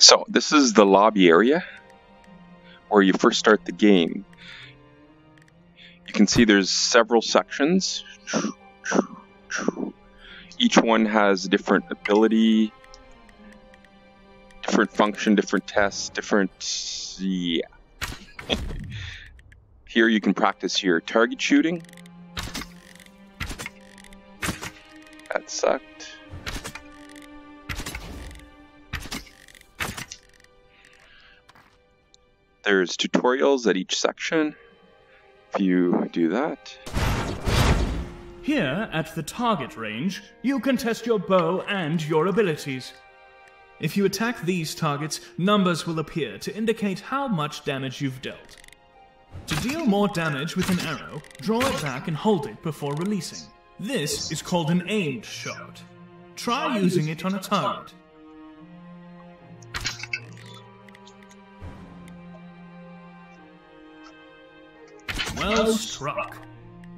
So this is the lobby area where you first start the game. You can see there's several sections. Each one has a different ability, different function, different tests, different... yeah. Here you can practice your target shooting. That sucked. There's tutorials at each section. If you do that. Here, at the target range, you can test your bow and your abilities. If you attack these targets, numbers will appear to indicate how much damage you've dealt. To deal more damage with an arrow, draw it back and hold it before releasing. This is called an aimed shot. Try using it on a target. Well struck.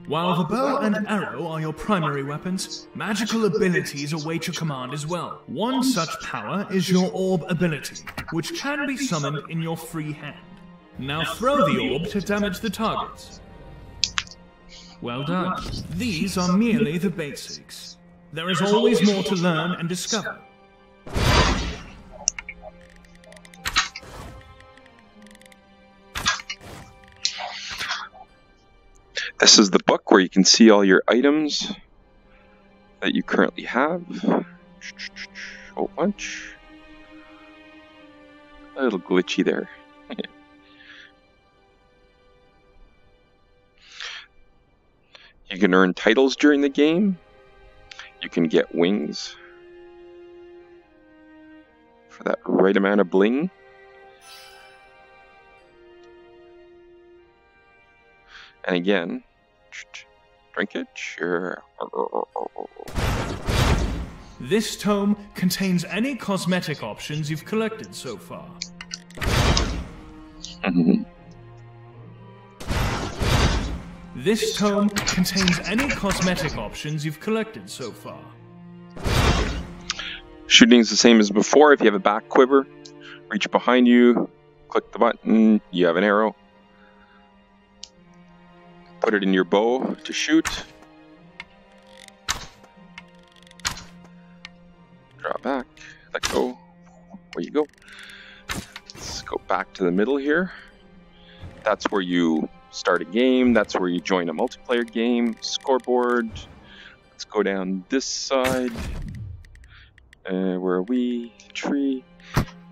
While the bow and arrow are your primary weapons, magical abilities await your command as well. One such power is your orb ability, which can be summoned in your free hand. Now throw the orb to damage the targets. Well done. These are merely the basics. There is always more to learn and discover. This is the book where you can see all your items that you currently have. A whole bunch. A little glitchy there. You can earn titles during the game. You can get wings for that right amount of bling. And again, drink it, sure. This tome contains any cosmetic options you've collected so far. This tome contains any cosmetic options you've collected so far. Shooting is the same as before. If you have a back quiver, reach behind you, click the button, you have an arrow. Put it in your bow to shoot. Draw back, let go. Where you go. Let's go back to the middle here. That's where you start a game. That's where you join a multiplayer game. Scoreboard. Let's go down this side. Where are we? Tree.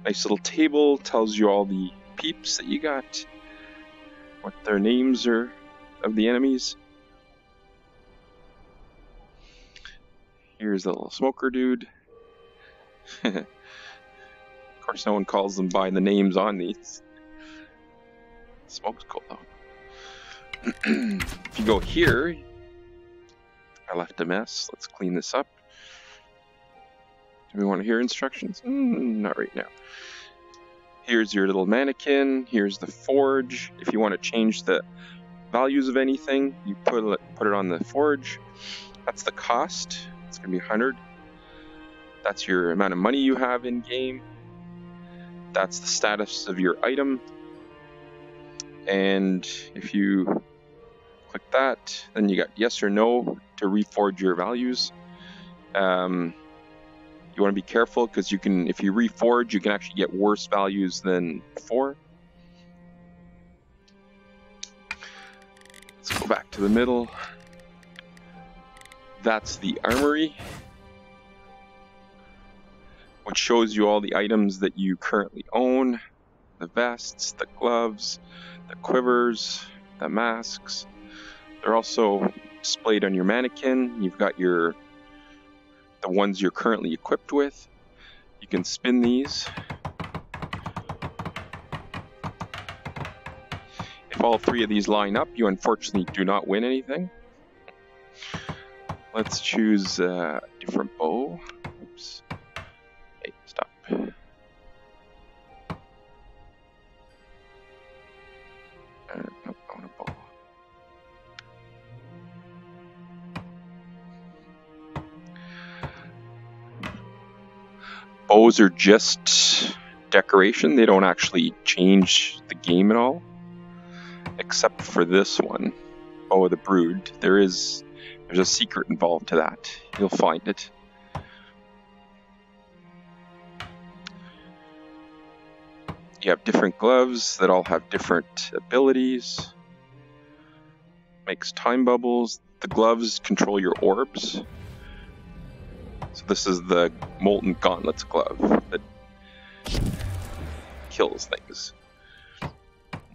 Nice little table. Tells you all the peeps that you got. What their names are of the enemies. Here's the little smoker dude. Of course, no one calls them by the names on these. Smoke's cool though. If you go here, I left a mess. Let's clean this up. Do we want to hear instructions? Not right now. Here's your little mannequin. Here's the forge. If you want to change the values of anything, you put it on the forge. That's the cost. It's gonna be 100. That's your amount of money you have in game. That's the status of your item. And if you click that, then you got yes or no to reforge your values. You want to be careful because you can, if you reforge, you can actually get worse values than before. Let's go back to the middle. That's the armory, which shows you all the items that you currently own. The vests, the gloves, the quivers, the masks. They're also displayed on your mannequin. You've got the ones you're currently equipped with. You can spin these. If all three of these line up, you unfortunately do not win anything. Let's choose a different bow. Oops. Hey, stop. Nope, I want a bow. Bows are just decoration. They don't actually change the game at all, except for this one. Oh, the Brood. There's a secret involved to that. You'll find it. You have different gloves that all have different abilities. Makes time bubbles. The gloves control your orbs. So this is the Molten Gauntlets glove that kills things.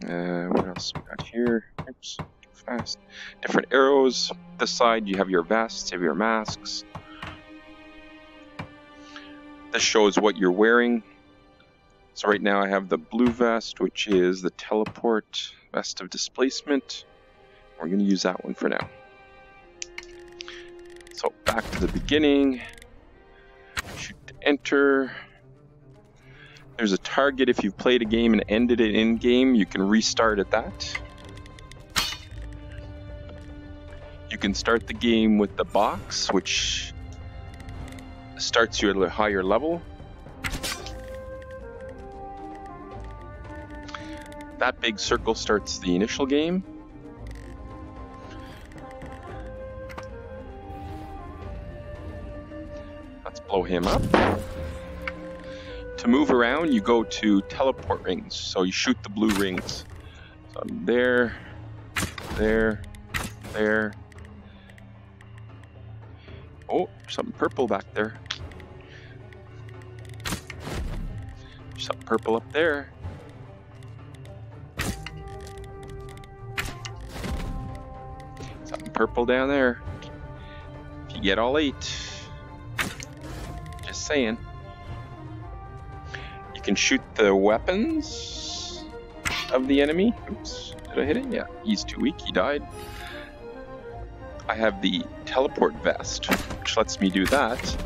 What else we got here? Oops, too fast. Different arrows. This side you have your vests, you have your masks. This shows what you're wearing. So right now I have the blue vest, which is the teleport vest of displacement. We're going to use that one for now. So back to the beginning. Shoot to enter. There's a target if you've played a game and ended it in game. You can restart at that. You can start the game with the box, which starts you at a higher level. That big circle starts the initial game. Let's blow him up. To move around, you go to teleport rings. So you shoot the blue rings. So I'm there, there, there. Oh, there's something purple back there. There's something purple up there. Something purple down there. If you get all 8. Just saying. You can shoot the weapons of the enemy. Oops, did I hit it? Yeah, he's too weak, he died. I have the teleport vest, which lets me do that.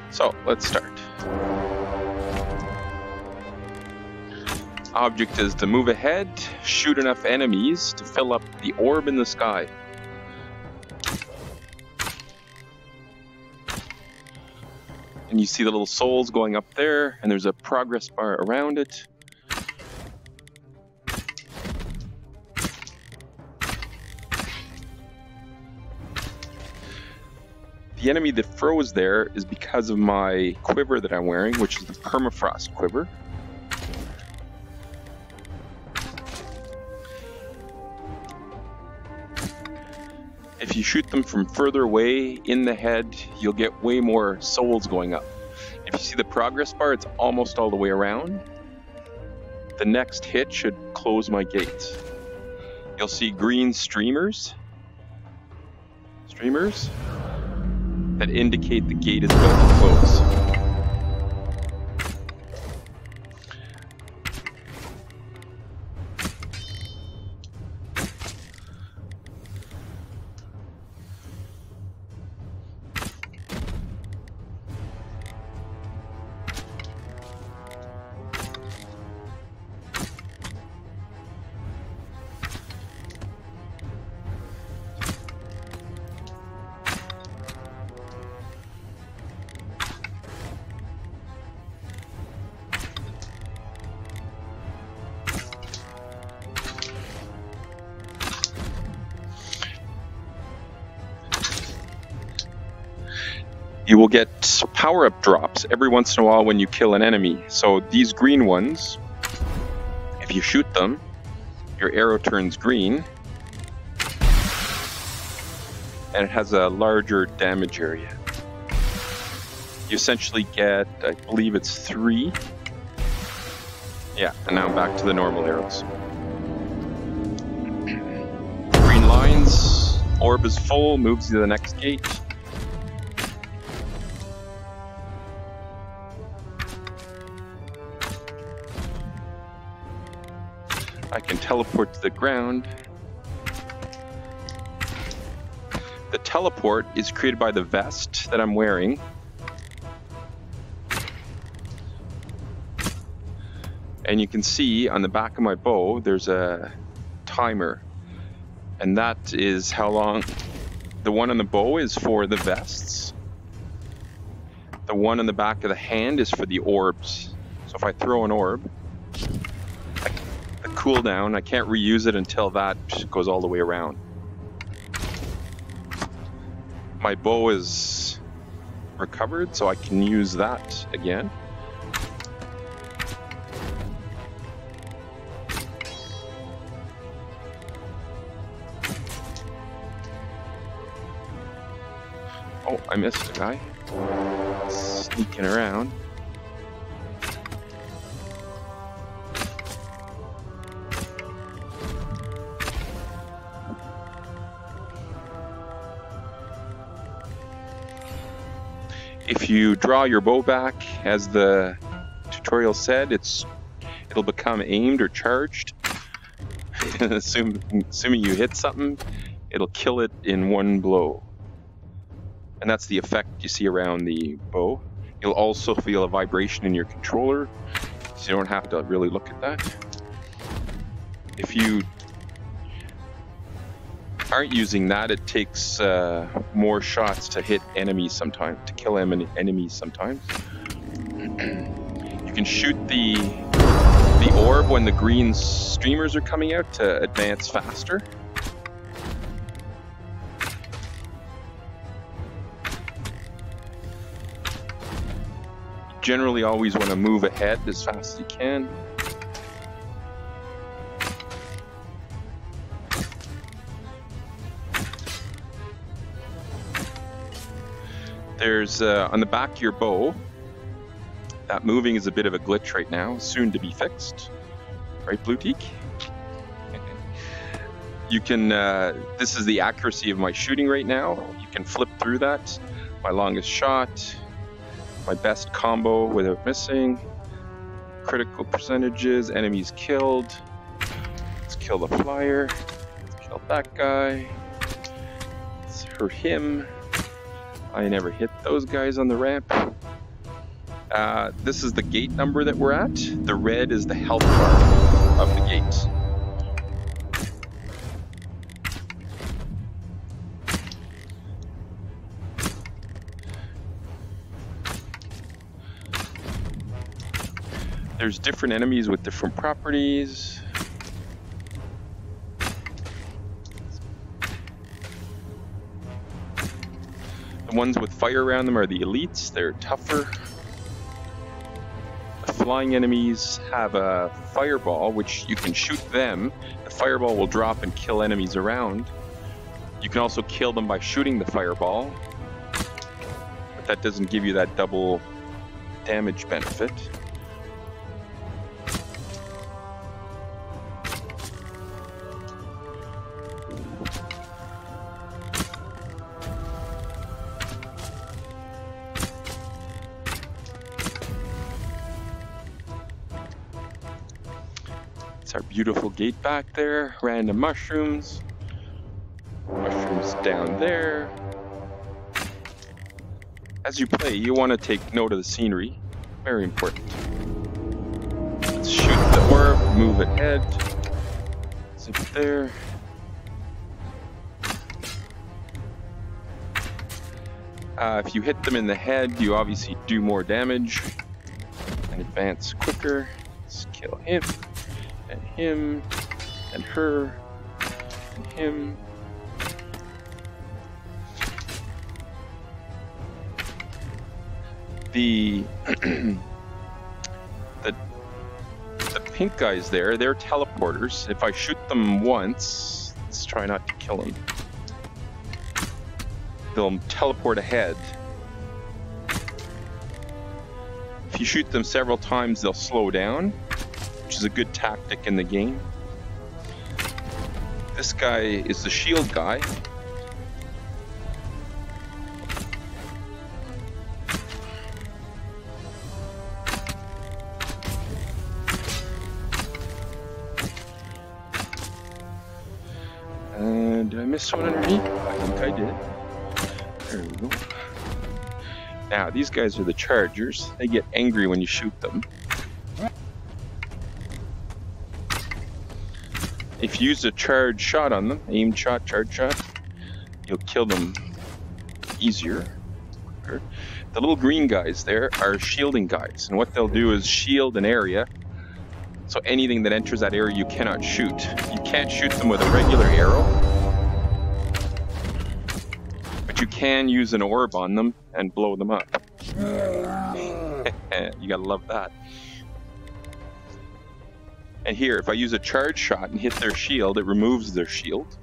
So, let's start. Object is to move ahead, shoot enough enemies to fill up the orb in the sky. And you see the little souls going up there, and there's a progress bar around it. The enemy that froze there is because of my quiver that I'm wearing, which is the permafrost quiver. If you shoot them from further away in the head, you'll get way more souls going up. If you see the progress bar, it's almost all the way around. The next hit should close my gates. You'll see green streamers that indicate the gate is about to close. You will get power-up drops every once in a while when you kill an enemy. So these green ones, if you shoot them, your arrow turns green, and it has a larger damage area. You essentially get, I believe it's 3. Yeah, and now I'm back to the normal arrows. Green lines, orb is full, moves you to the next gate. I can teleport to the ground. The teleport is created by the vest that I'm wearing. And you can see on the back of my bow, there's a timer. And that is how long. The one on the bow is for the vests. The one on the back of the hand is for the orbs. So if I throw an orb, the cooldown, I can't reuse it until that goes all the way around. My bow is recovered, so I can use that again. Oh, I missed a guy. Sneaking around. If you draw your bow back, as the tutorial said, it'll become aimed or charged. Assuming you hit something, it'll kill it in one blow. And that's the effect you see around the bow. You'll also feel a vibration in your controller, so you don't have to really look at that. If you aren't using that, it takes more shots to hit enemies sometimes, to kill enemies sometimes. You can shoot the orb when the green streamers are coming out to advance faster. Generally always want to move ahead as fast as you can. There's on the back of your bow, that moving is a bit of a glitch right now, soon to be fixed. Right, Blue Teak? You can, this is the accuracy of my shooting right now. You can flip through that. My longest shot, my best combo without missing, critical percentages, enemies killed. Let's kill the flyer. Let's kill that guy. Let's hurt him. I never hit those guys on the ramp. This is the gate number that we're at. The red is the health bar of the gate. There's different enemies with different properties. The ones with fire around them are the elites. They're tougher. The flying enemies have a fireball, which you can shoot them. The fireball will drop and kill enemies around. You can also kill them by shooting the fireball, but that doesn't give you that double damage benefit. It's our beautiful gate back there. Random mushrooms. Mushrooms down there. As you play, you want to take note of the scenery. Very important. Let's shoot the orb, move ahead. Zip it there. If you hit them in the head, you obviously do more damage and advance quicker. Let's kill him. And him, and her, and him. The pink guys there, they're teleporters. If I shoot them once, let's try not to kill them. They'll teleport ahead. If you shoot them several times, they'll slow down, which is a good tactic in the game. This guy is the shield guy. Did I miss one underneath? I think I did. There we go. Now, these guys are the chargers. They get angry when you shoot them. If you use a charge shot on them, aim shot, charge shot, you'll kill them easier. The little green guys there are shielding guys, and what they'll do is shield an area, so anything that enters that area you cannot shoot. You can't shoot them with a regular arrow, but you can use an orb on them and blow them up. You gotta love that. And here, if I use a charge shot and hit their shield, it removes their shield.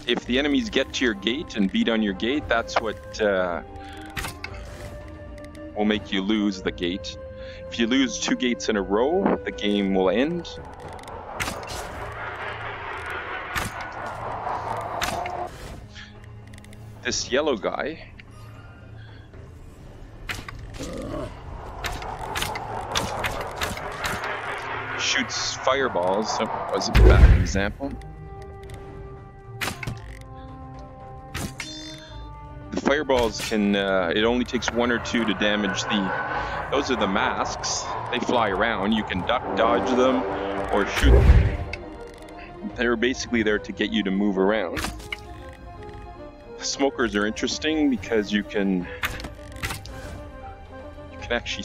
If the enemies get to your gate and beat on your gate, that's what will make you lose the gate. If you lose 2 gates in a row, the game will end. This yellow guy shoots fireballs. So that was a bad example. The fireballs can, it only takes 1 or 2 to damage those are the masks. They fly around. You can duck, dodge them, or shoot them. They're basically there to get you to move around. Smokers are interesting because you can actually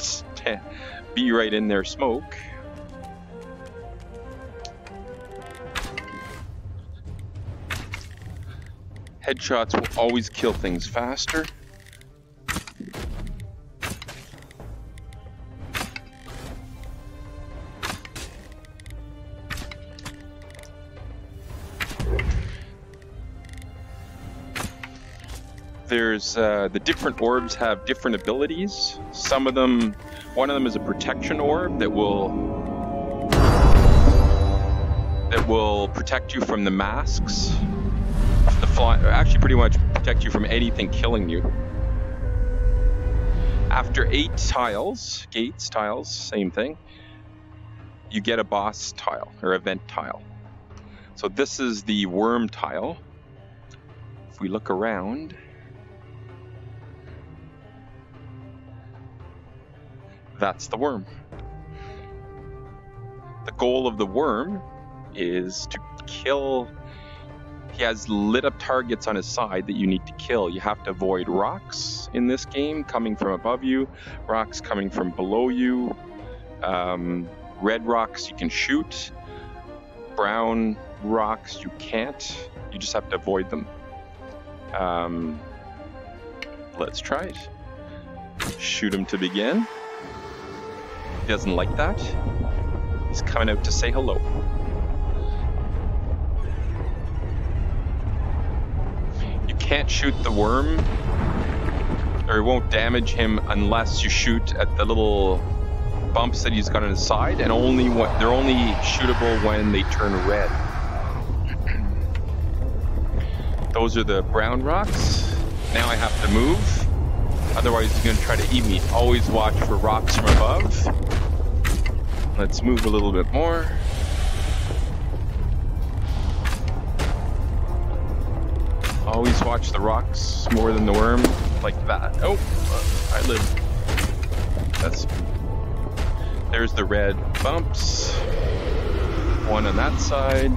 be right in their smoke. Headshots will always kill things faster. There's the different orbs have different abilities. Some of them, one of them is a protection orb that will protect you from the masks. Actually pretty much protect you from anything killing you. After 8 tiles, gates, tiles, same thing, you get a boss tile or event tile. So this is the worm tile. If we look around, that's the worm. The goal of the worm is to kill. He has lit up targets on his side that you need to kill. You have to avoid rocks in this game coming from above you, rocks coming from below you. Red rocks you can shoot, brown rocks you can't. You just have to avoid them. Let's try it. Shoot him to begin. He doesn't like that. He's coming out to say hello. You can't shoot the worm, or it won't damage him unless you shoot at the little bumps that he's got on his side, and they're only shootable when they turn red. Those are the brown rocks. Now I have to move, otherwise he's going to try to eat me. Always watch for rocks from above. Let's move a little bit more. Always watch the rocks more than the worm, like that. Oh, I live. There's the red bumps. One on that side.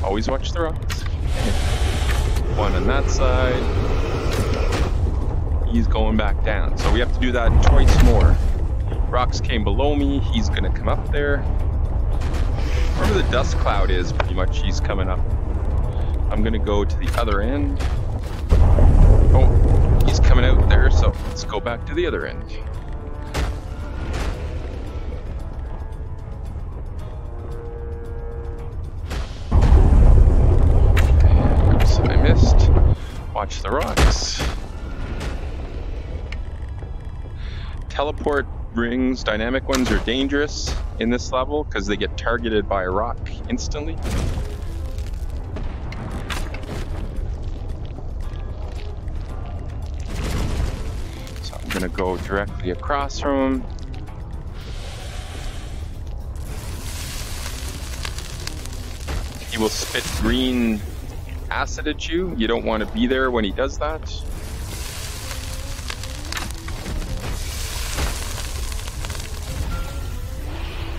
Always watch the rocks. One on that side. He's going back down. So we have to do that twice more. Rocks came below me. He's going to come up there. Wherever the dust cloud is, pretty much he's coming up. I'm going to go to the other end. Oh, he's coming out there, so let's go back to the other end. Oops, I missed. Watch the rocks. Teleport rings, dynamic ones, are dangerous in this level because they get targeted by a rock instantly. So I'm gonna go directly across from him. He will spit green acid at you. You don't want to be there when he does that.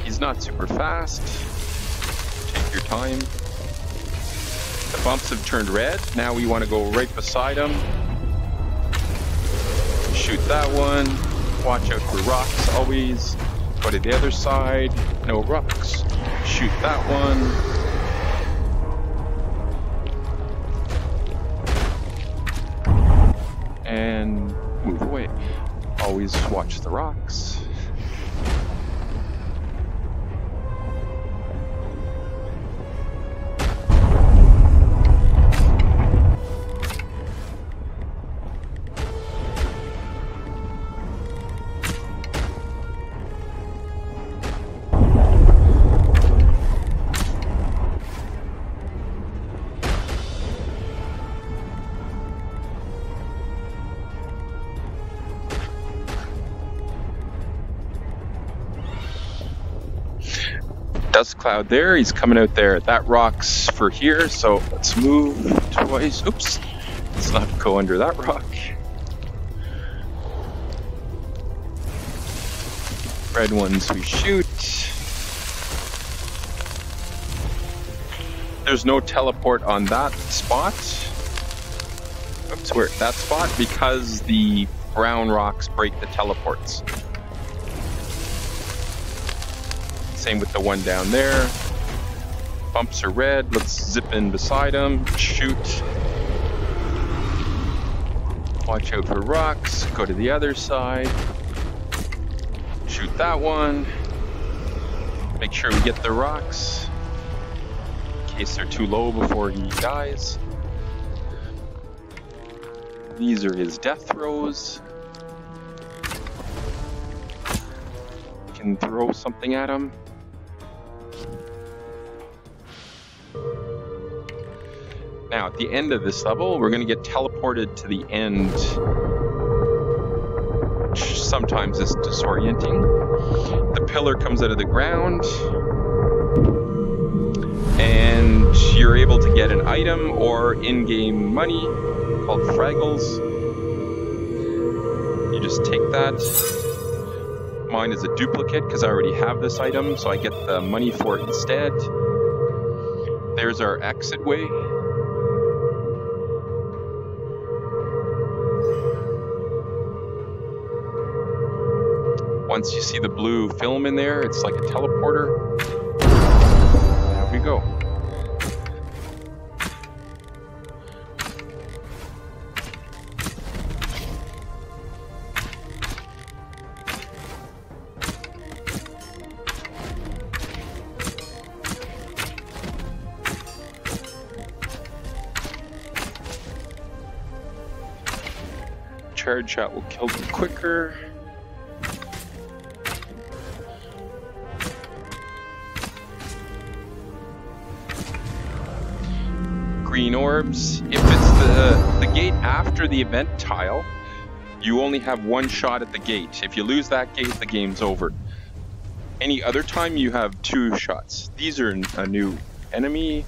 He's not super fast. Take your time. The bumps have turned red. Now we want to go right beside him. Shoot that one. Watch out for rocks always. Go to the other side. No rocks. Shoot that one. And move away. Always watch the rocks. Dust cloud there, he's coming out there. That rock's for here, so let's move twice. Oops, let's not go under that rock. Red ones we shoot. There's no teleport on that spot. Oops, we're at that spot because the brown rocks break the teleports. Same with the one down there. Bumps are red. Let's zip in beside him. Shoot. Watch out for rocks. Go to the other side. Shoot that one. Make sure we get the rocks in case they're too low before he dies. These are his death throws. Can throw something at him. Now, at the end of this level, we're going to get teleported to the end, which sometimes is disorienting. The pillar comes out of the ground, and you're able to get an item or in-game money called fraggles. You just take that. Mine is a duplicate because I already have this item, so I get the money for it instead. There's our exit way. Once you see the blue film in there, it's like a teleporter. There we go. Charge shot will kill them quicker. Green orbs. If it's the gate after the event tile, you only have one shot at the gate. If you lose that gate, the game's over. Any other time, you have two shots. These are a new enemy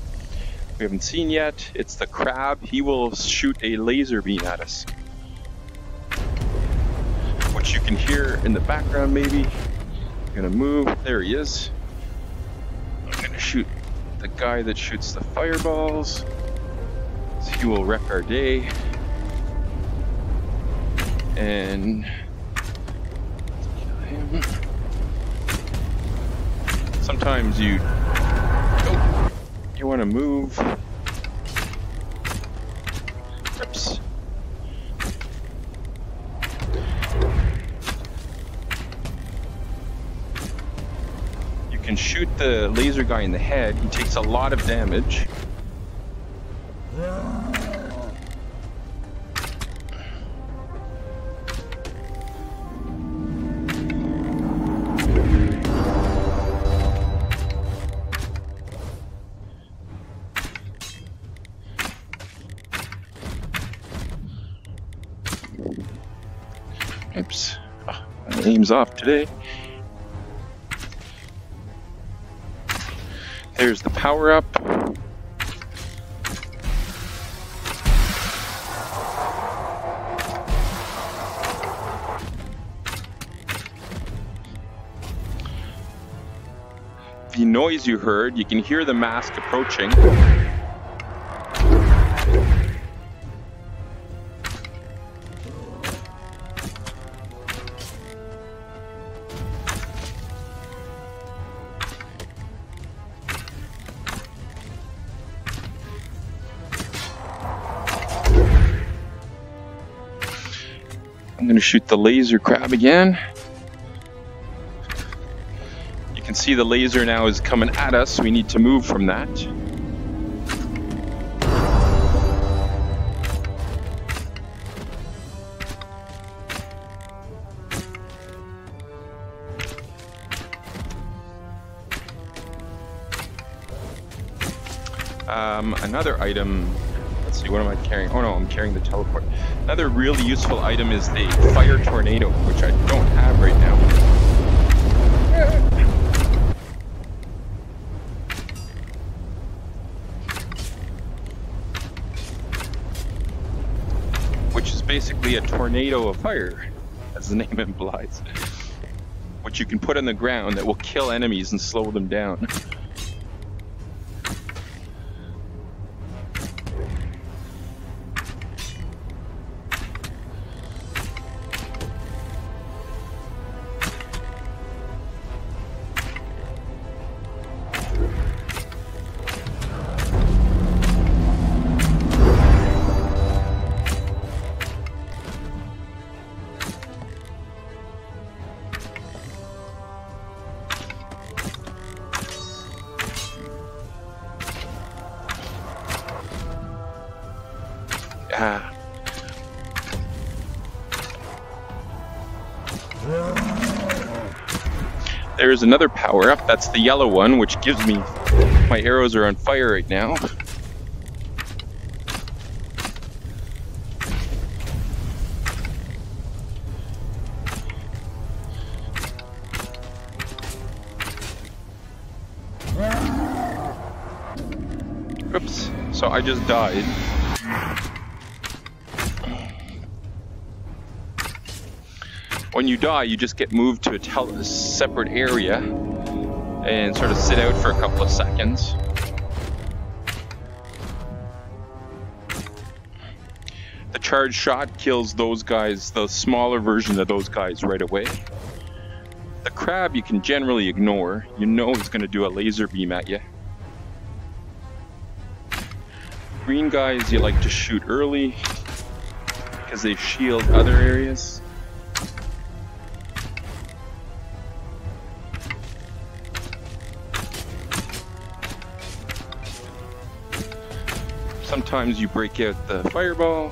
we haven't seen yet. It's the crab. He will shoot a laser beam at us, which you can hear in the background maybe. I'm gonna move. There he is. I'm gonna shoot the guy that shoots the fireballs. He will wreck our day. And kill him. Sometimes you want to move. Oops. You can shoot the laser guy in the head. He takes a lot of damage. Oops. Oh, my aim's off today. There's the power-up. noise you heard, you can hear the mask approaching. I'm going to shoot the laser crab again. You can see the laser now is coming at us. We need to move from that. Another item. Let's see, what am I carrying? Oh no, I'm carrying the teleport. Another really useful item is the fire tornado, which I don't have right now. Which is basically a tornado of fire, as the name implies. Which you can put on the ground that will kill enemies and slow them down. There's another power-up, that's the yellow one, which gives me... My arrows are on fire right now. Oops, so I just died. When you die, you just get moved to a separate area and sort of sit out for a couple of seconds. The charged shot kills those guys, the smaller version of those guys, right away. The crab you can generally ignore. You know he's going to do a laser beam at you. Green guys you like to shoot early because they shield other areas. Sometimes you break out the fireball.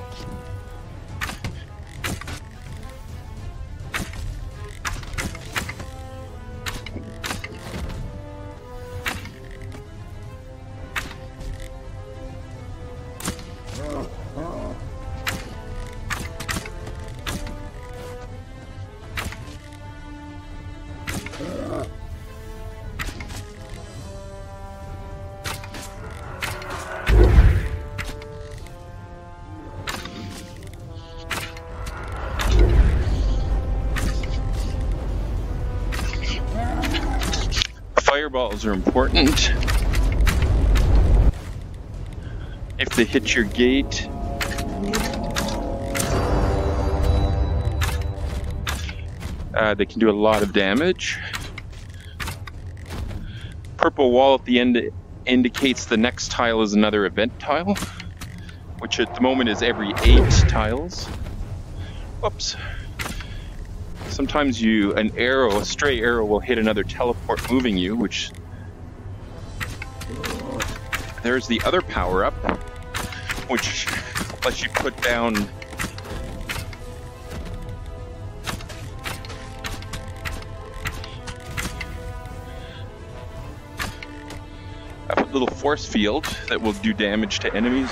Fireballs are important. If they hit your gate, they can do a lot of damage. Purple wall at the end indicates the next tile is another event tile, which at the moment is every 8 tiles. Whoops. Sometimes a stray arrow will hit another teleport moving you, which... There's the other power-up, which lets you put down... a little force field that will do damage to enemies.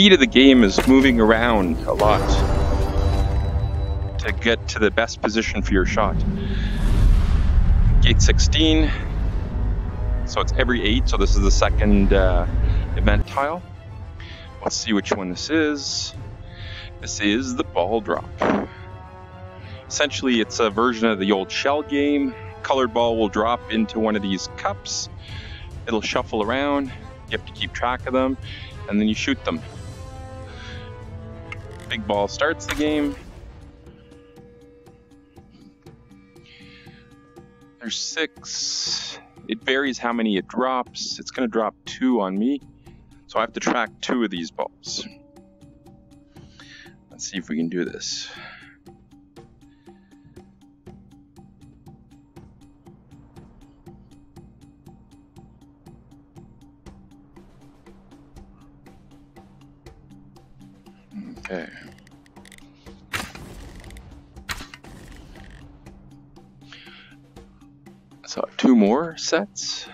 key to the game is moving around a lot to get to the best position for your shot. Gate 16, so it's every 8, so this is the second event tile. Let's see which one this is. This is the ball drop. Essentially, it's a version of the old shell game. Colored ball will drop into one of these cups. It'll shuffle around. You have to keep track of them, and then you shoot them. Big ball starts the game. There's 6. It varies how many it drops. It's going to drop 2 on me, so I have to track 2 of these balls. Let's see if we can do this. Okay. So 2 more sets.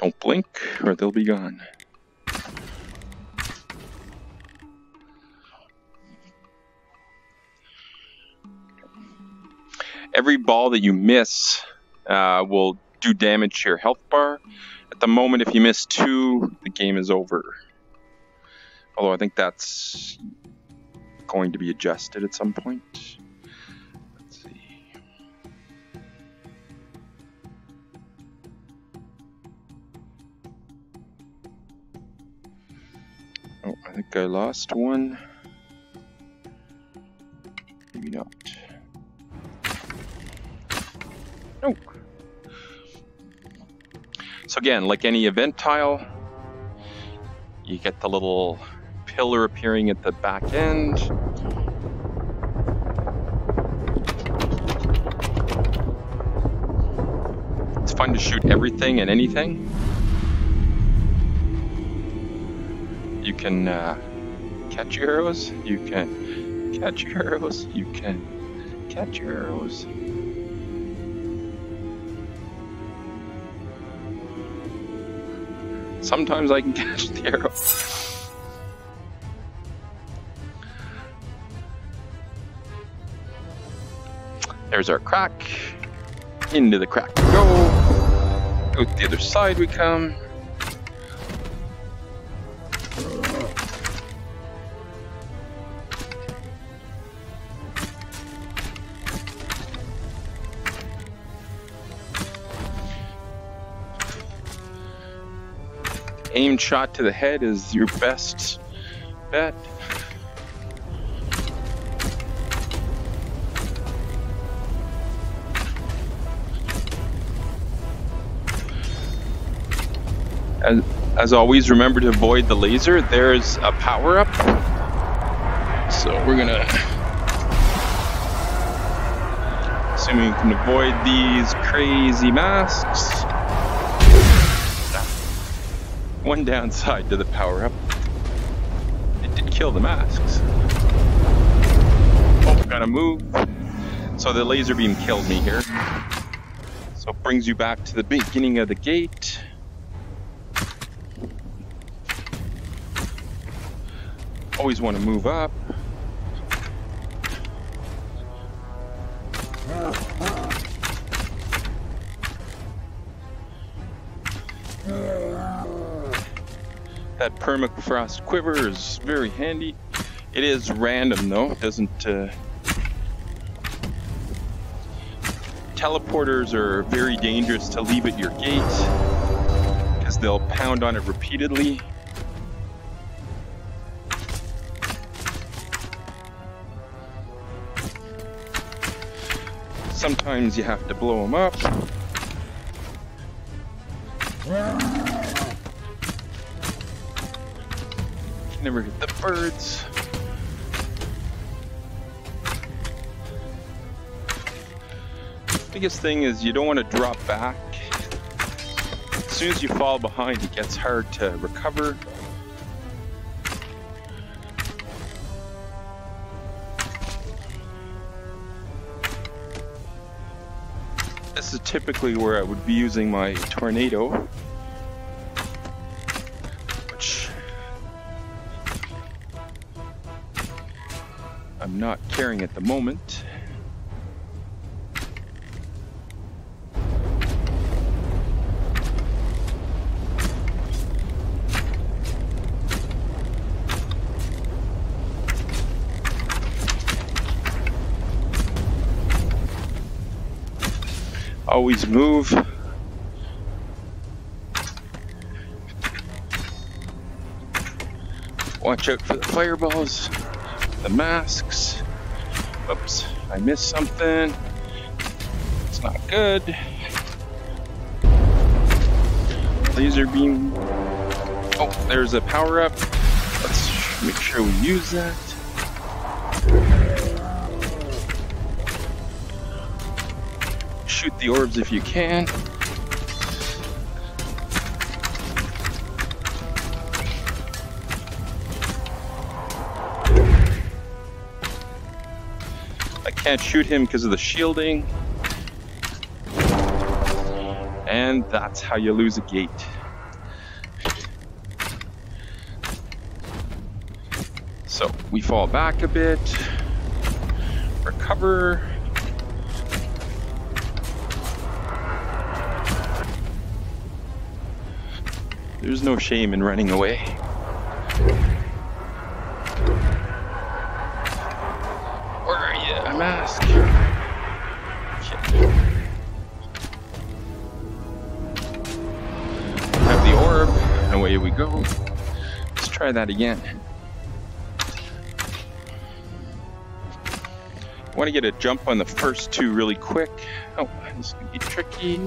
Don't blink or they'll be gone. Every ball that you miss will do damage to your health bar. At the moment, if you miss 2, the game is over. Although I think that's going to be adjusted at some point. Let's see. Oh, I think I lost one. Maybe not. Nope. So again, like any event tile, you get the little pillar appearing at the back end. It's fun to shoot everything and anything. You can catch your arrows, you can catch your arrows, you can catch your arrows. Sometimes I can catch the arrow. There's our crack. Into the crack we go. Out the other side we come. Aimed shot to the head is your best bet. As always, remember to avoid the laser. There's a power-up. So we're gonna, assuming you can avoid these crazy masks. One downside to the power-up, it did kill the masks. Oh, gotta move. So the laser beam killed me here. So it brings you back to the beginning of the gate. Always want to move up. That permafrost quiver is very handy. It is random though, it doesn't... Teleporters are very dangerous to leave at your gate because they'll pound on it repeatedly. Sometimes you have to blow them up. Never hit the birds. Biggest thing is you don't want to drop back. As soon as you fall behind, it gets hard to recover. This is typically where I would be using my tornado, which I'm not carrying at the moment. Always move. Watch out for the fireballs, the masks. Oops, I missed something. It's not good. Laser beam. Oh, there's a power up. Let's make sure we use that. Shoot the orbs if you can. I can't shoot him because of the shielding. And that's how you lose a gate. So we fall back a bit, recover. There's no shame in running away. Where are you? A mask. Okay. Have the orb, and away we go. Let's try that again. I want to get a jump on the first two really quick. Oh, this is going to be tricky.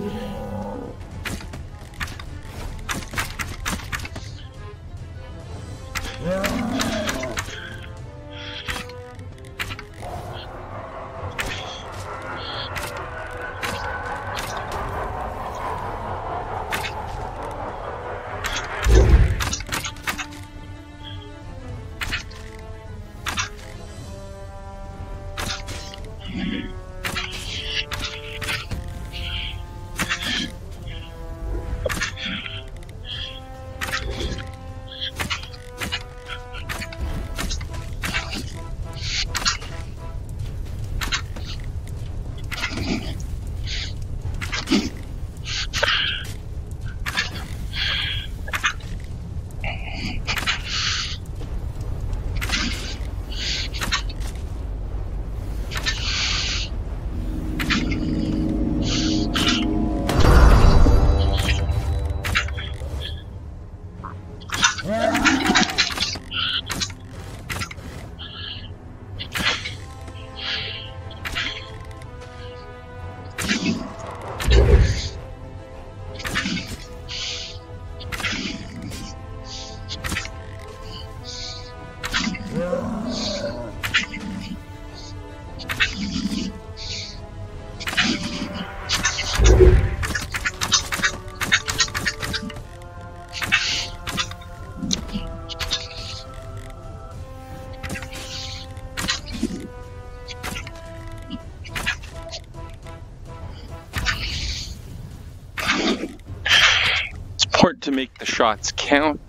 To make the shots count.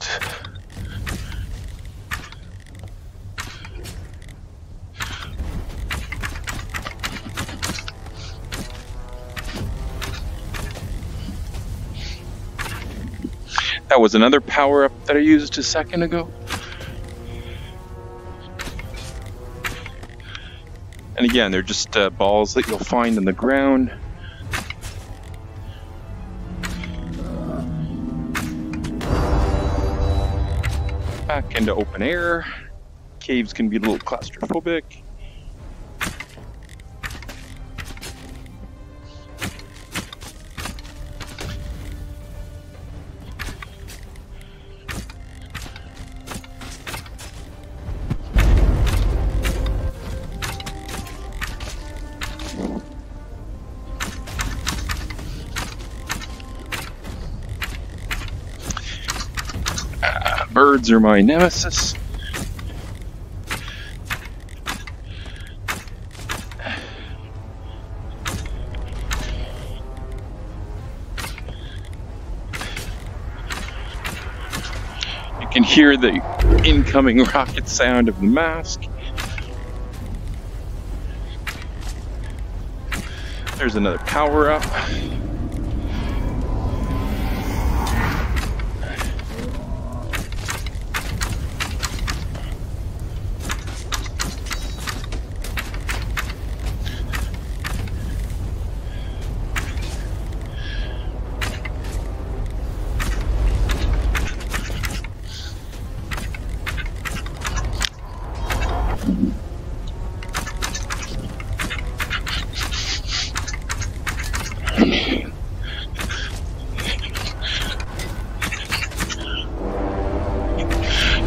That was another power up that I used a second ago. And again, they're just balls that you'll find on the ground. Back into open air. Caves can be a little claustrophobic. Birds are my nemesis. You can hear the incoming rocket sound of the mask. There's another power-up.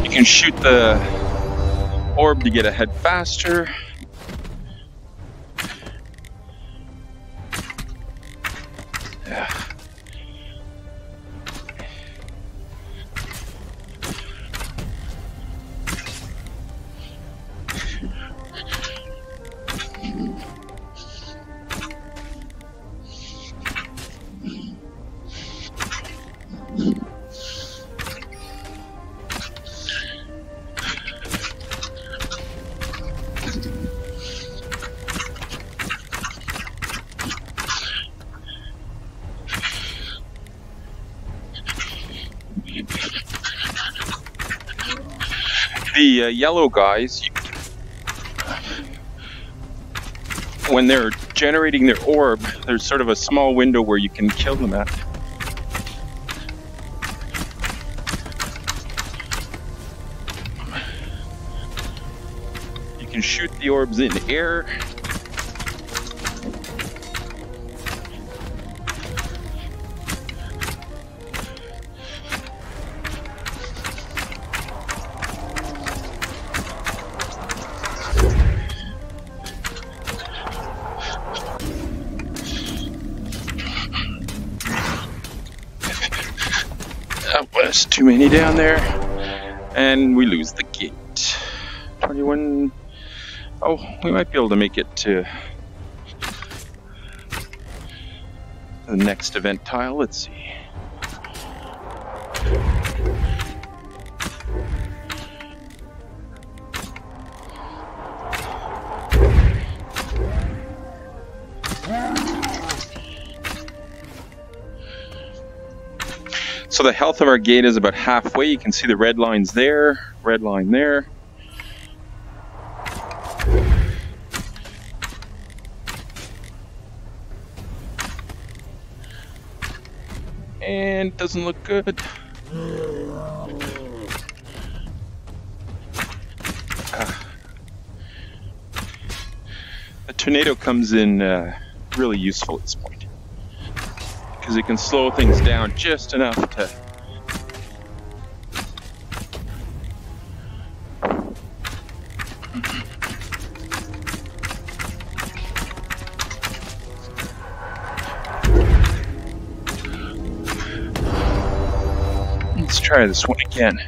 You can shoot the orb to get ahead faster. Yeah. The yellow guys, when they're generating their orb, there's sort of a small window where you can kill them at. You can shoot the orbs in the air. That was too many down there, and we lose the gate. 21. Oh, we might be able to make it to the next event tile. Let's see. So the health of our gate is about halfway. You can see the red lines there, red line there. And it doesn't look good. The tornado comes in really useful at this point, because it can slow things down just enough to let's try this one again.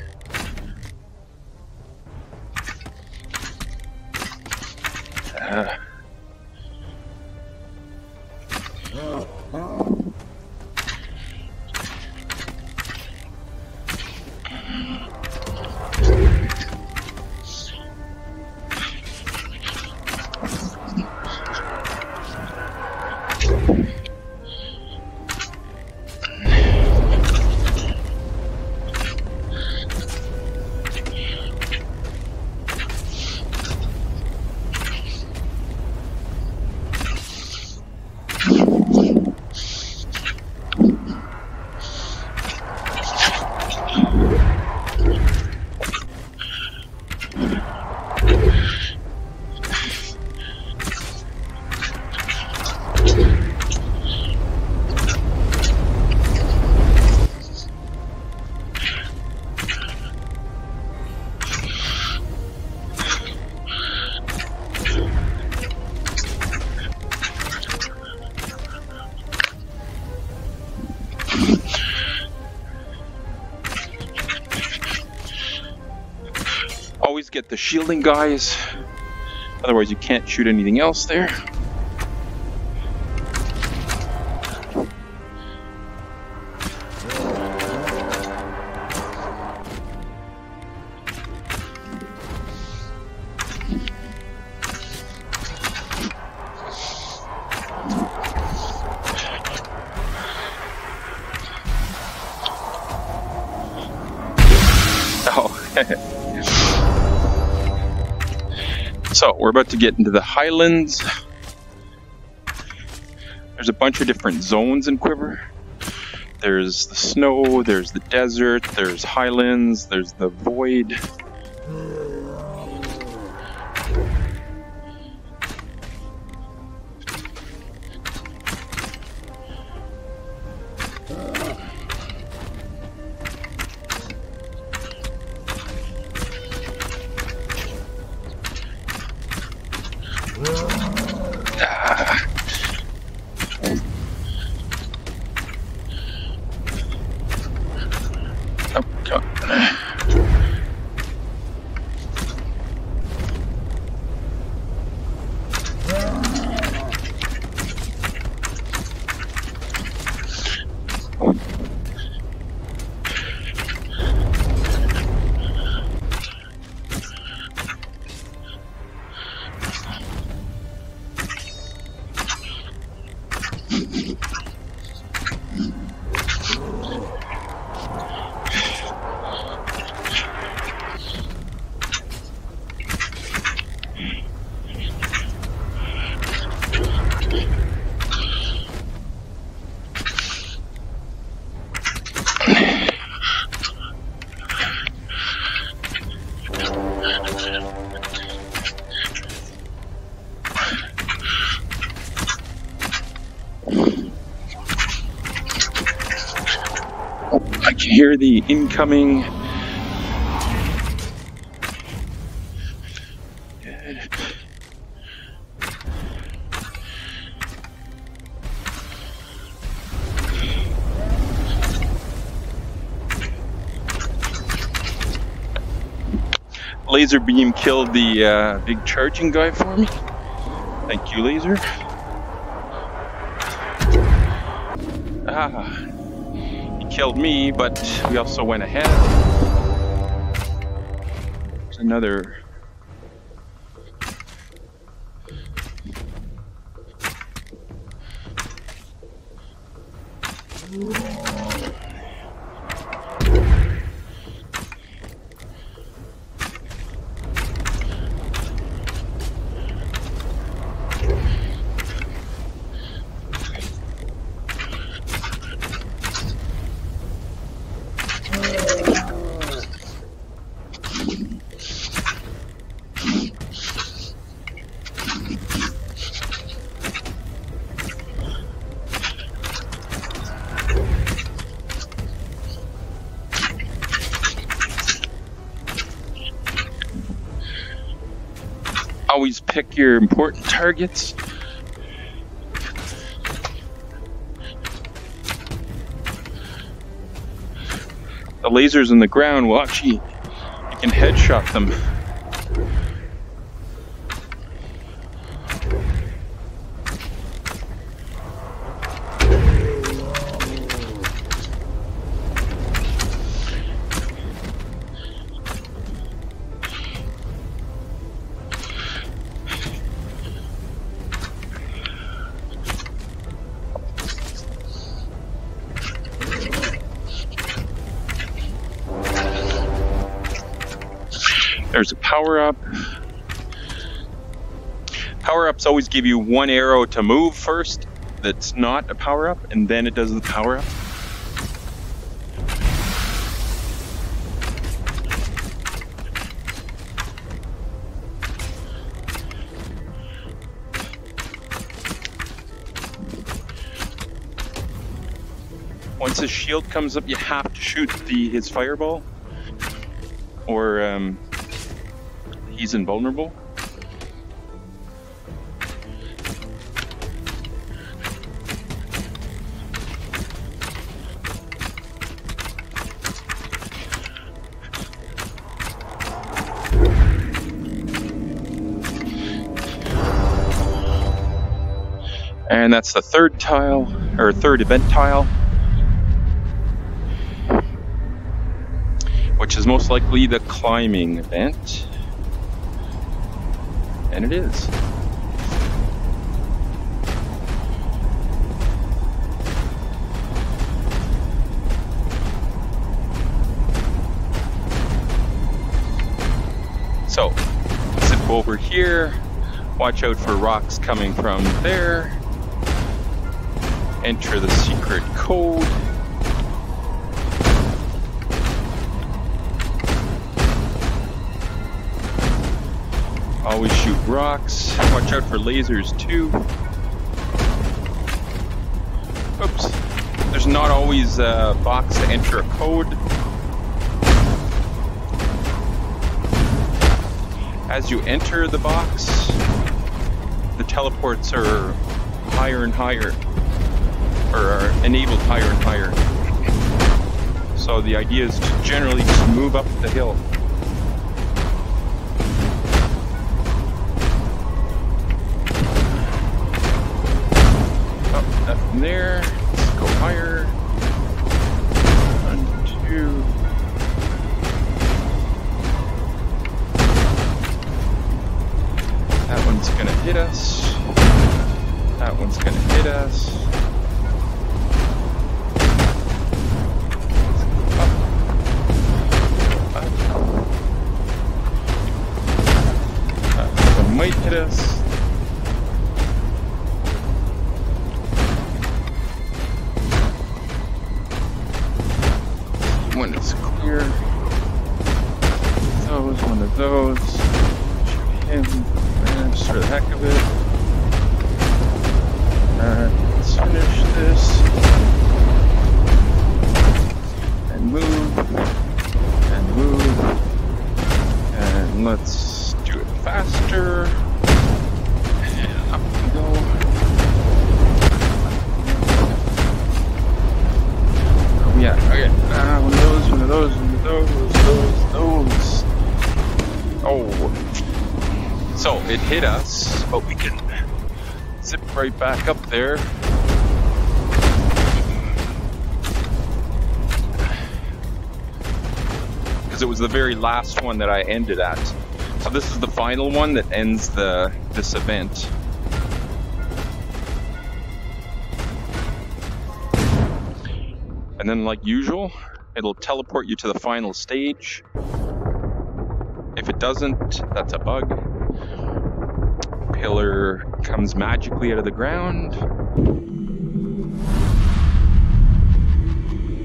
Always get the shielding guys, otherwise you can't shoot anything else there. So we're about to get into the highlands. There's a bunch of different zones in Quiver. There's the snow, there's the desert, there's highlands, there's the void. I can hear the incoming. Laser beam killed the big charging guy for me. Thank you, laser. He killed me, but we also went ahead. There's another. Always pick your important targets. The lasers in the ground will actually, you can headshot them. There's a power-up. Power-ups always give you one arrow to move first that's not a power-up, and then it does the power-up. Once his shield comes up, you have to shoot his fireball, or he's invulnerable. And that's the third tile, or third event tile, which is most likely the climbing event. And it is. So, zip over here, watch out for rocks coming from there, enter the secret code, always shoot rocks, watch out for lasers too. Oops, there's not always a box to enter a code. As you enter the box, the teleports are higher and higher, or are enabled higher and higher. So the idea is to generally just move up the hill. Up, nothing there. Let's go higher. 1, 2. That one's gonna hit us. That one's gonna hit us. Up. That one might hit us. One is clear. Those, one of those. Shoot him. Just for the heck of it. Let's finish this. And move. And move. And let's do it faster. And up we go. Oh yeah, okay. One of those, one of those, one of those. Oh. So it hit us, but we can zip right back up there. Because it was the very last one that I ended at. So this is the final one that ends this event. And then, like usual, it'll teleport you to the final stage. If it doesn't, that's a bug. Pillar comes magically out of the ground.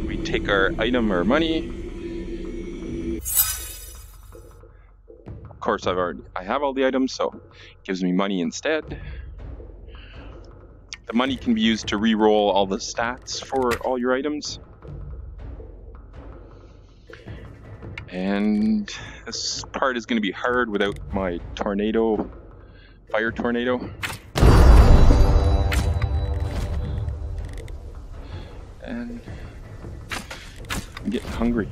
We take our item or money. Of course, I have all the items, so it gives me money instead. The money can be used to re-roll all the stats for all your items. And this part is going to be hard without my tornado. Fire tornado. And I'm getting hungry.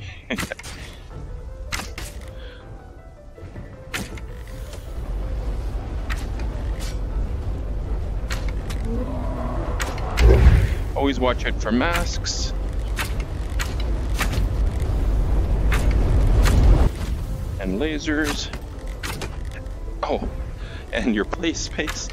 Always watch out for masks. And lasers. Oh. And your play space.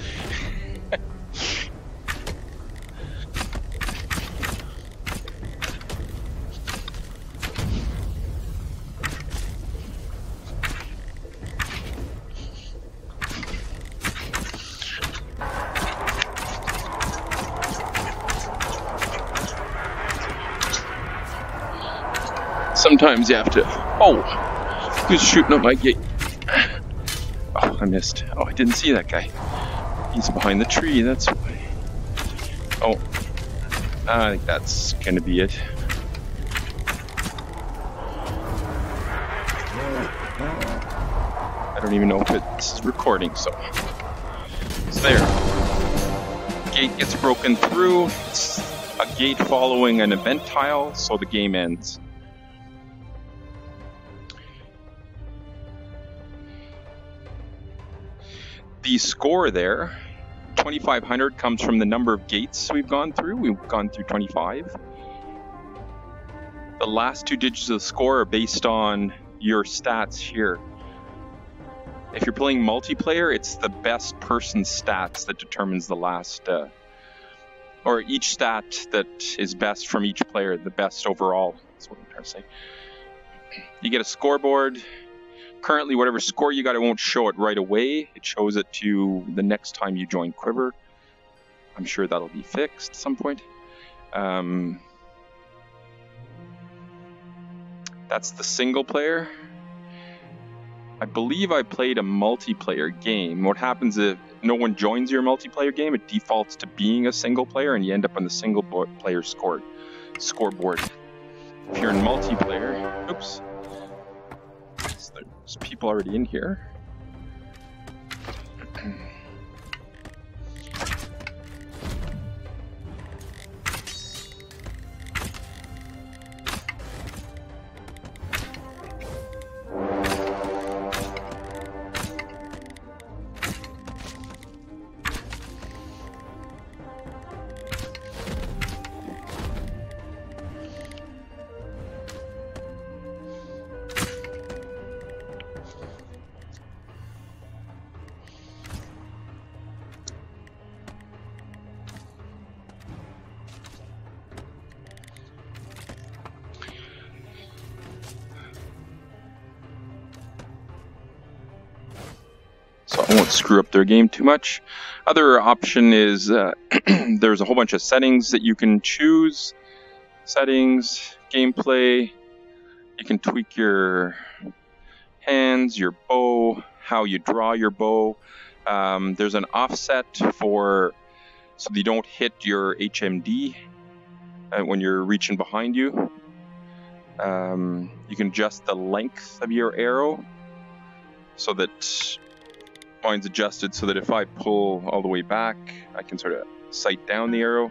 Sometimes you have to. Oh, who's shooting at my gate? Oh, I missed. Oh, I didn't see that guy. He's behind the tree, that's why. Oh, I think that's gonna be it. I don't even know if it's recording, so it's there. Gate gets broken through. It's a gate following an event tile, so the game ends. The score there 2,500 comes from the number of gates we've gone through. We've gone through 25. The last 2 digits of the score are based on your stats here. If you're playing multiplayer, it's the best person's stats that determines the last, or each stat that is best from each player, the best overall. That's what I'm trying to say. You get a scoreboard. Currently, whatever score you got, it won't show it right away. It shows it to you the next time you join quiVR. I'm sure that'll be fixed at some point. That's the single player. I believe I played a multiplayer game. What happens if no one joins your multiplayer game? It defaults to being a single player, and you end up on the single player scoreboard. If you're in multiplayer, oops, there's people already in here. So I won't screw up their game too much. Other option is there's a whole bunch of settings that you can choose. Settings, gameplay. You can tweak your hands, your bow, how you draw your bow. There's an offset so that you don't hit your HMD when you're reaching behind you. You can adjust the length of your arrow so that mine's adjusted so that if I pull all the way back, I can sort of sight down the arrow.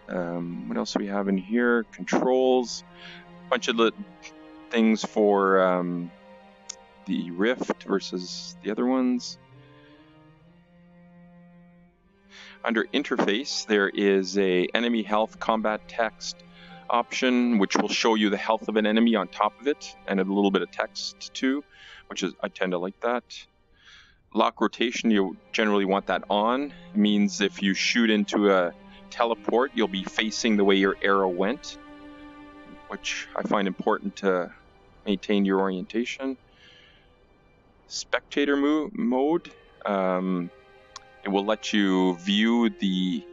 What else do we have in here? Controls, a bunch of things for the Rift versus the other ones. Under interface, there is a enemy health combat text option, which will show you the health of an enemy on top of it, and a little bit of text too, which is, I tend to like that. Lock rotation, you generally want that on. It means if you shoot into a teleport, you'll be facing the way your arrow went, which I find important to maintain your orientation. Spectator mode, it will let you view the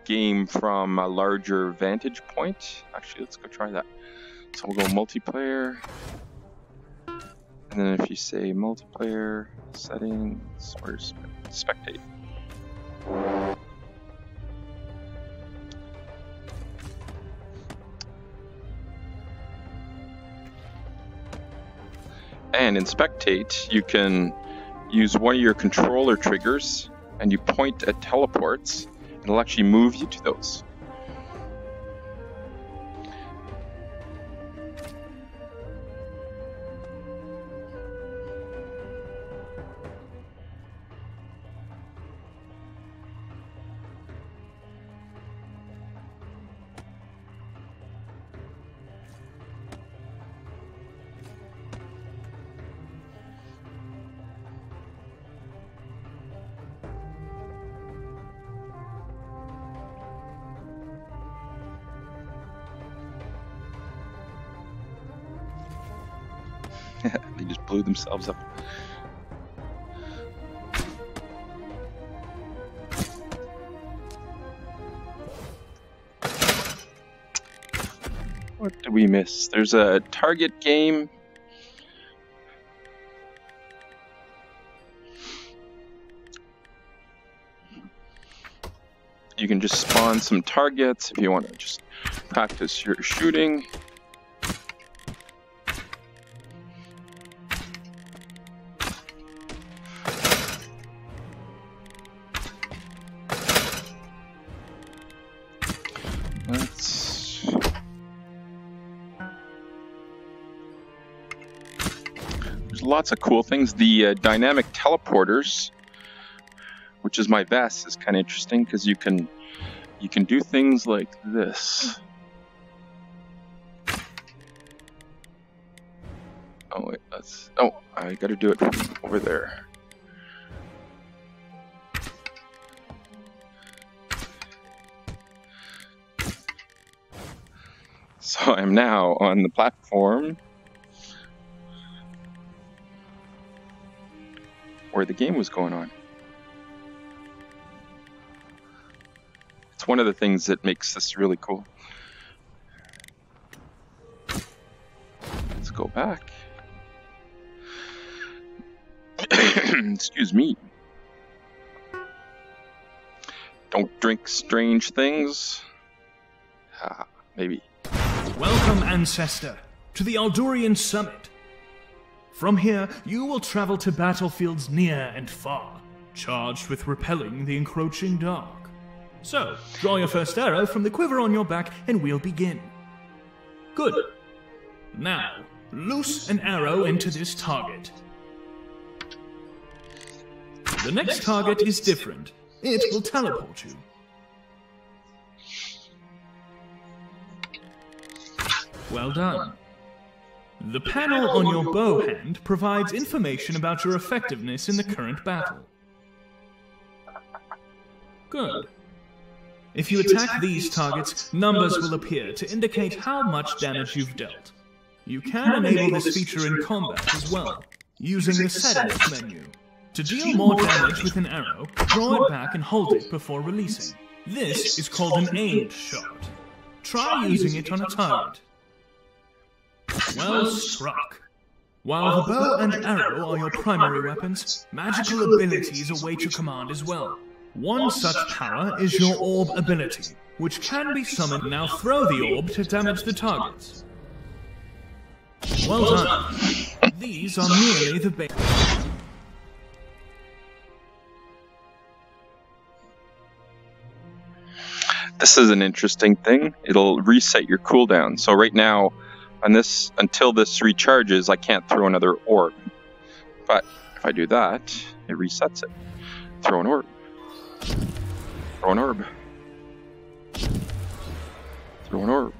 game from a larger vantage point. Actually, let's go try that. So we'll go multiplayer, and then if you say multiplayer settings, where's spectate? And in spectate, you can use one of your controller triggers, and you point at teleports. It'll actually move you to those. They just blew themselves up. What did we miss? There's a target game. You can just spawn some targets if you want to just practice your shooting. lots of cool things. The dynamic teleporters, which is my vest, is kind of interesting because you can do things like this. Oh wait, I gotta do it over there. So I'm now on the platform where the game was going on. It's one of the things that makes this really cool. Let's go back. Excuse me. Don't drink strange things. Maybe. Welcome, Ancestor, to the Aldurian Summit. From here, you will travel to battlefields near and far, charged with repelling the encroaching dark. So, draw your first arrow from the quiver on your back and we'll begin. Good. Now, loose an arrow into this target. The next target is different. It will teleport you. Well done. The panel on your bow hand provides information about your effectiveness in the current battle. Good. If you attack these targets, numbers will appear to indicate how much damage you've dealt. You can enable this feature in combat as well, using the settings menu. To deal more damage with an arrow, draw it back and hold it before releasing. This is called an aimed shot. Try using it on a target. Well struck. While the bow and arrow are your primary weapons, magical abilities await your command as well. One such power is your orb ability, which can be summoned. Now throw the orb to damage the targets. Well done. These are merely the basics. This is an interesting thing. It'll reset your cooldown. So right now, on this, until this recharges, I can't throw another orb. But if I do that, it resets it. Throw an orb. Throw an orb. Throw an orb.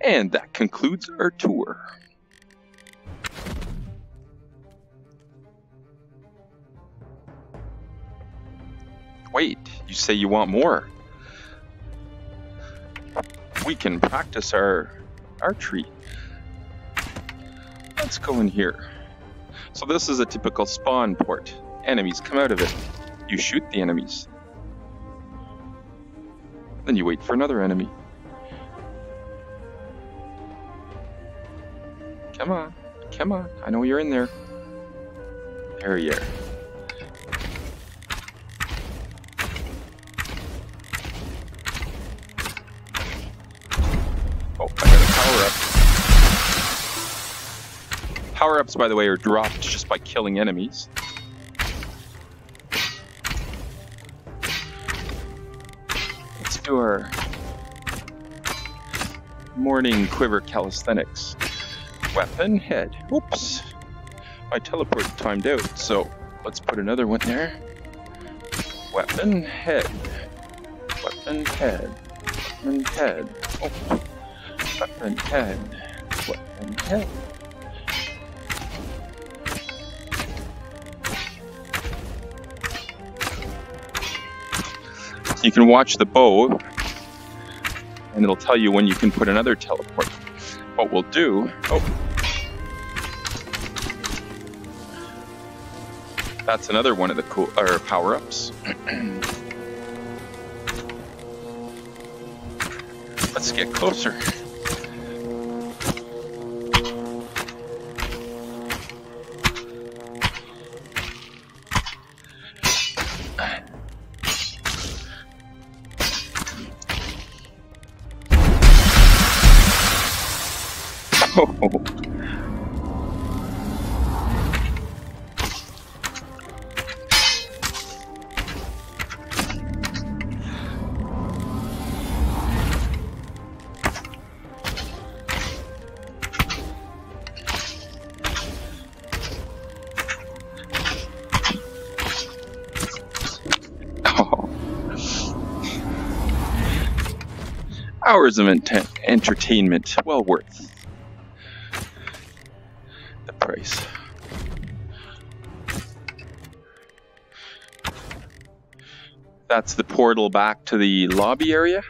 And that concludes our tour. Wait, you say you want more? We can practice our archery. Let's go in here. So this is a typical spawn port. Enemies come out of it. You shoot the enemies. Then you wait for another enemy. Come on, come on. I know you're in there. There you are. Oh, I got a power-up. Power-ups, by the way, are dropped just by killing enemies. Let's do our morning quiver calisthenics. Weapon, head. Oops. My teleport timed out, so let's put another one there. Weapon, head. Weapon, head. Weapon, head. Oh. Weapon, head. Weapon, head. You can watch the bow, and it'll tell you when you can put another teleport. What we'll do... Oh. That's another one of the cool power-ups. Let's get closer. Oh. Hours of entertainment, well worth the price. That's the portal back to the lobby area.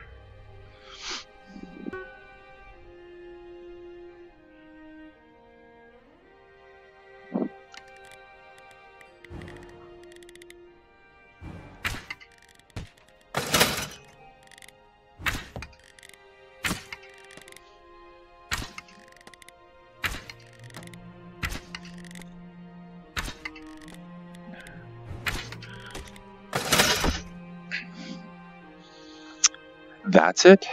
That's it.